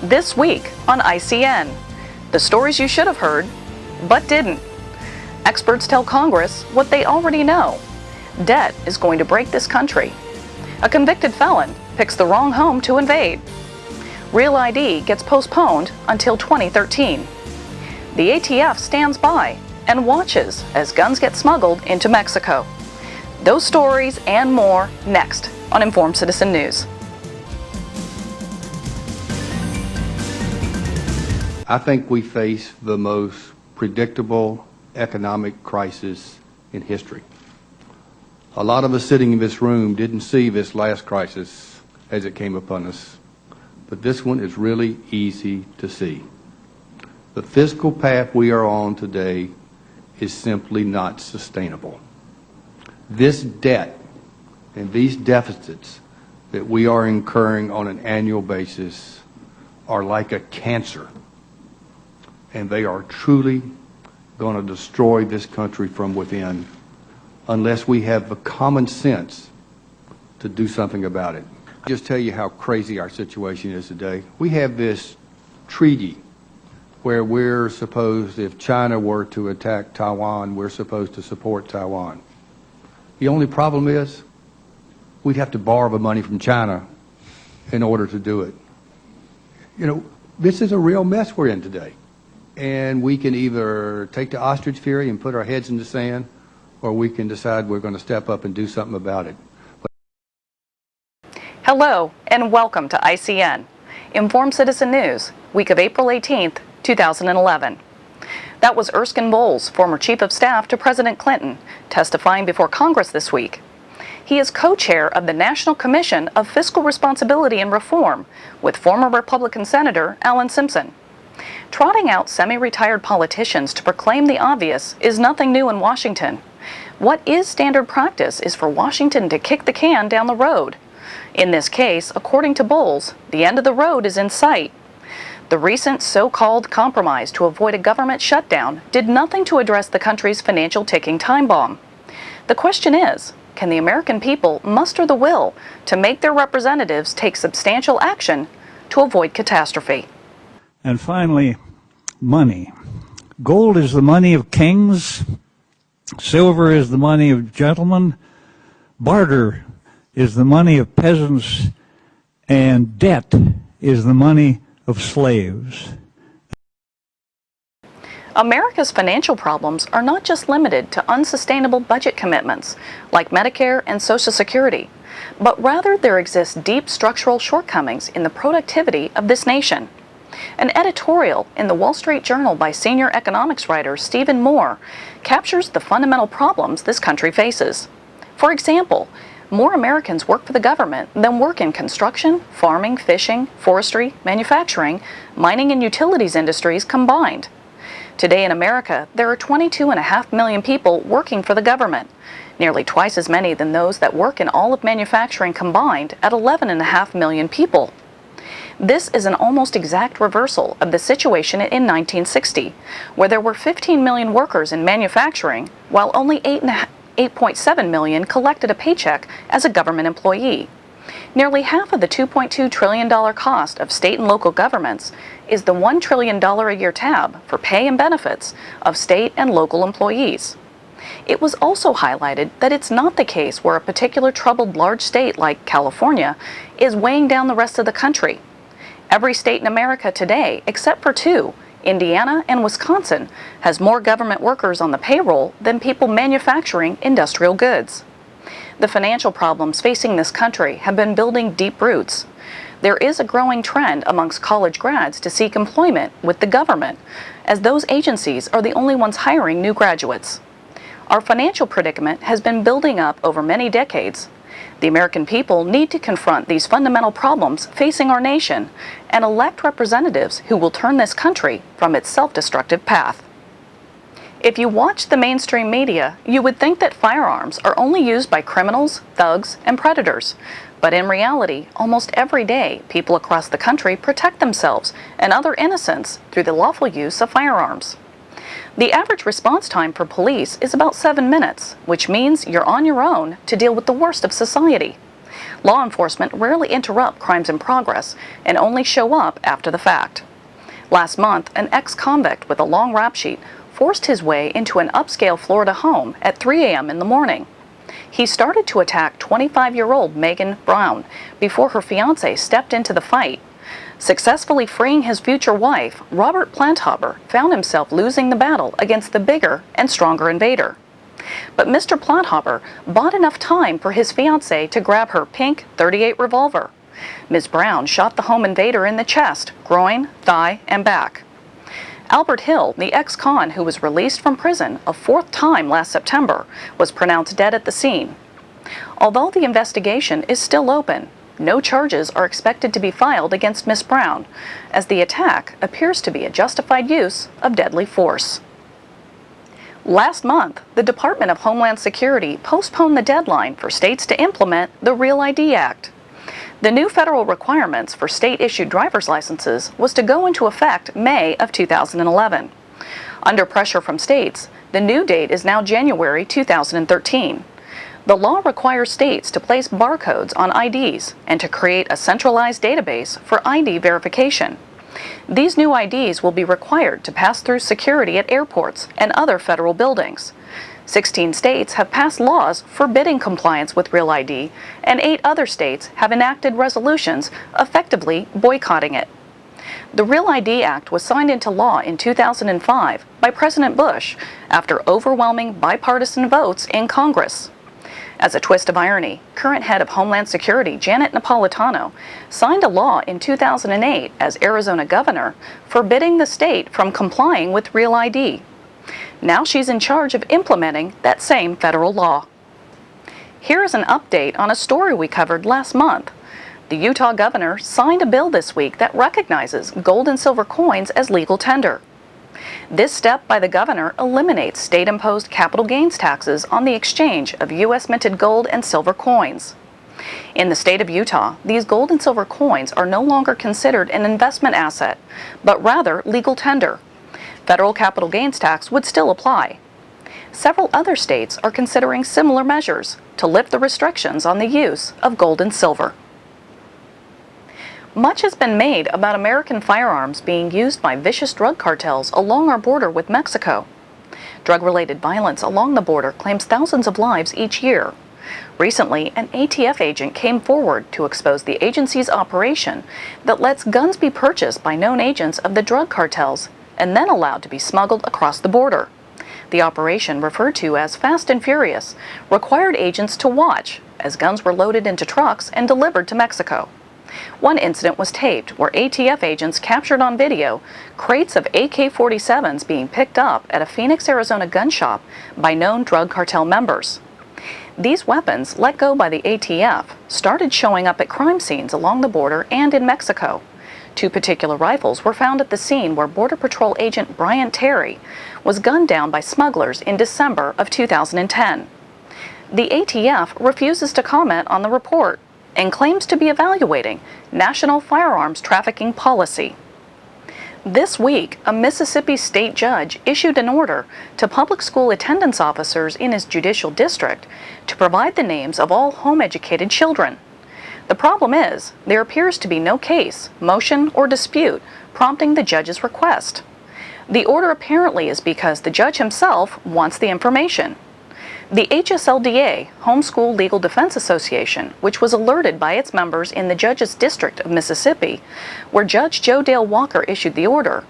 This week on ICN, the stories you should have heard, but didn't. Experts tell Congress what they already know. Debt is going to break this country. A convicted felon picks the wrong home to invade. Real ID gets postponed until 2013. The ATF stands by and watches as guns get smuggled into Mexico. Those stories and more next on Informed Citizen News. I think we face the most predictable economic crisis in history. A lot of us sitting in this room didn't see this last crisis as it came upon us, but this one is really easy to see. The fiscal path we are on today is simply not sustainable. This debt and these deficits that we are incurring on an annual basis are like a cancer, and they are truly going to destroy this country from within unless we have the common sense to do something about it. I'll just tell you how crazy our situation is today. We have this treaty where we're supposed, if China were to attack Taiwan, we're supposed to support Taiwan. The only problem is we'd have to borrow the money from China in order to do it. You know, this is a real mess we're in today. And we can either take the ostrich theory and put our heads in the sand, or we can decide we're going to step up and do something about it. Hello and welcome to ICN, Informed Citizen News, week of April 18th, 2011. That was Erskine Bowles, former Chief of Staff to President Clinton, testifying before Congress this week. He is co-chair of the National Commission of Fiscal Responsibility and Reform with former Republican Senator Alan Simpson. Trotting out semi-retired politicians to proclaim the obvious is nothing new in Washington. What is standard practice is for Washington to kick the can down the road. In this case, according to Bowles, the end of the road is in sight. The recent so-called compromise to avoid a government shutdown did nothing to address the country's financial ticking time bomb. The question is, can the American people muster the will to make their representatives take substantial action to avoid catastrophe? And finally, money. Gold is the money of kings. Silver is the money of gentlemen. Barter is the money of peasants. And debt is the money of slaves. America's financial problems are not just limited to unsustainable budget commitments like Medicare and Social Security, but rather there exist deep structural shortcomings in the productivity of this nation. An editorial in the Wall Street Journal by senior economics writer Stephen Moore captures the fundamental problems this country faces. For example, more Americans work for the government than work in construction, farming, fishing, forestry, manufacturing, mining, and utilities industries combined. Today in America, there are 22.5 million people working for the government, nearly twice as many than those that work in all of manufacturing combined at 11.5 million people. This is an almost exact reversal of the situation in 1960, where there were 15 million workers in manufacturing, while only 8.7 million collected a paycheck as a government employee. Nearly half of the $2.2 trillion cost of state and local governments is the $1 trillion a year tab for pay and benefits of state and local employees. It was also highlighted that it's not the case where a particular troubled large state like California is weighing down the rest of the country. Every state in America today, except for two, Indiana and Wisconsin, has more government workers on the payroll than people manufacturing industrial goods. The financial problems facing this country have been building deep roots. There is a growing trend amongst college grads to seek employment with the government, as those agencies are the only ones hiring new graduates. Our financial predicament has been building up over many decades. The American people need to confront these fundamental problems facing our nation and elect representatives who will turn this country from its self-destructive path. If you watch the mainstream media, you would think that firearms are only used by criminals, thugs, and predators. But in reality, almost every day, people across the country protect themselves and other innocents through the lawful use of firearms. The average response time for police is about 7 minutes, which means you're on your own to deal with the worst of society. Law enforcement rarely interrupt crimes in progress and only show up after the fact. Last month, an ex-convict with a long rap sheet forced his way into an upscale Florida home at 3 a.m. in the morning. He started to attack 25-year-old Megan Brown before her fiancé stepped into the fight. Successfully freeing his future wife, Robert Planthaber found himself losing the battle against the bigger and stronger invader. But Mr. Planthaber bought enough time for his fiancée to grab her pink .38 revolver. Ms. Brown shot the home invader in the chest, groin, thigh, and back. Albert Hill, the ex-con who was released from prison a fourth time last September, was pronounced dead at the scene. Although the investigation is still open, no charges are expected to be filed against Ms. Brown, as the attack appears to be a justified use of deadly force. Last month, the Department of Homeland Security postponed the deadline for states to implement the Real ID Act. The new federal requirements for state-issued driver's licenses was to go into effect May of 2011. Under pressure from states, the new date is now January 2013. The law requires states to place barcodes on IDs and to create a centralized database for ID verification. These new IDs will be required to pass through security at airports and other federal buildings. 16 states have passed laws forbidding compliance with Real ID, and 8 other states have enacted resolutions effectively boycotting it. The Real ID Act was signed into law in 2005 by President Bush after overwhelming bipartisan votes in Congress. As a twist of irony, current head of Homeland Security Janet Napolitano signed a law in 2008 as Arizona governor forbidding the state from complying with Real ID. Now she's in charge of implementing that same federal law. Here is an update on a story we covered last month. The Utah governor signed a bill this week that recognizes gold and silver coins as legal tender. This step by the governor eliminates state-imposed capital gains taxes on the exchange of U.S.-minted gold and silver coins. In the state of Utah, these gold and silver coins are no longer considered an investment asset, but rather legal tender. Federal capital gains tax would still apply. Several other states are considering similar measures to lift the restrictions on the use of gold and silver. Much has been made about American firearms being used by vicious drug cartels along our border with Mexico. Drug-related violence along the border claims thousands of lives each year. Recently, an ATF agent came forward to expose the agency's operation that lets guns be purchased by known agents of the drug cartels and then allowed to be smuggled across the border. The operation, referred to as Fast and Furious, required agents to watch as guns were loaded into trucks and delivered to Mexico. One incident was taped where ATF agents captured on video crates of AK-47s being picked up at a Phoenix, Arizona gun shop by known drug cartel members. These weapons, let go by the ATF, started showing up at crime scenes along the border and in Mexico. 2 particular rifles were found at the scene where Border Patrol agent Brian Terry was gunned down by smugglers in December of 2010. The ATF refuses to comment on the report and claims to be evaluating national firearms trafficking policy. This week, a Mississippi state judge issued an order to public school attendance officers in his judicial district to provide the names of all home-educated children. The problem is, there appears to be no case, motion, or dispute prompting the judge's request. The order apparently is because the judge himself wants the information. The HSLDA, Homeschooled Legal Defense Association, which was alerted by its members in the judge's district of Mississippi, where Judge Joe Dale Walker issued the order,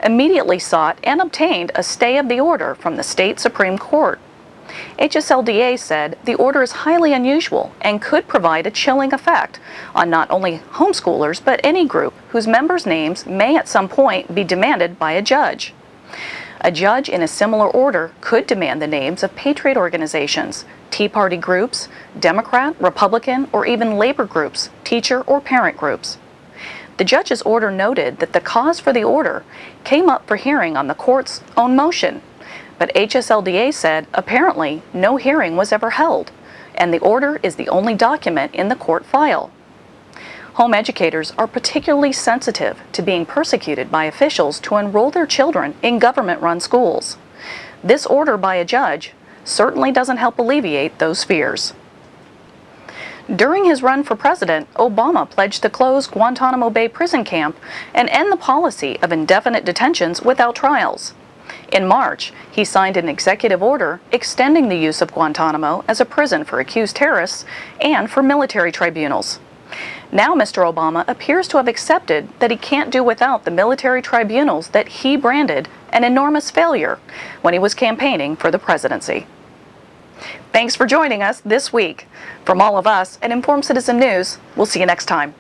immediately sought and obtained a stay of the order from the state Supreme Court. HSLDA said the order is highly unusual and could provide a chilling effect on not only homeschoolers but any group whose members' names may at some point be demanded by a judge. A judge in a similar order could demand the names of patriot organizations, Tea Party groups, Democrat, Republican, or even labor groups, teacher or parent groups. The judge's order noted that the cause for the order came up for hearing on the court's own motion, but HSLDA said apparently no hearing was ever held, and the order is the only document in the court file. Home educators are particularly sensitive to being persecuted by officials to enroll their children in government-run schools. This order by a judge certainly doesn't help alleviate those fears. During his run for president, Obama pledged to close Guantanamo Bay prison camp and end the policy of indefinite detentions without trials. In March, he signed an executive order extending the use of Guantanamo as a prison for accused terrorists and for military tribunals. Now Mr. Obama appears to have accepted that he can't do without the military tribunals that he branded an enormous failure when he was campaigning for the presidency. Thanks for joining us this week. From all of us at Informed Citizen News, we'll see you next time.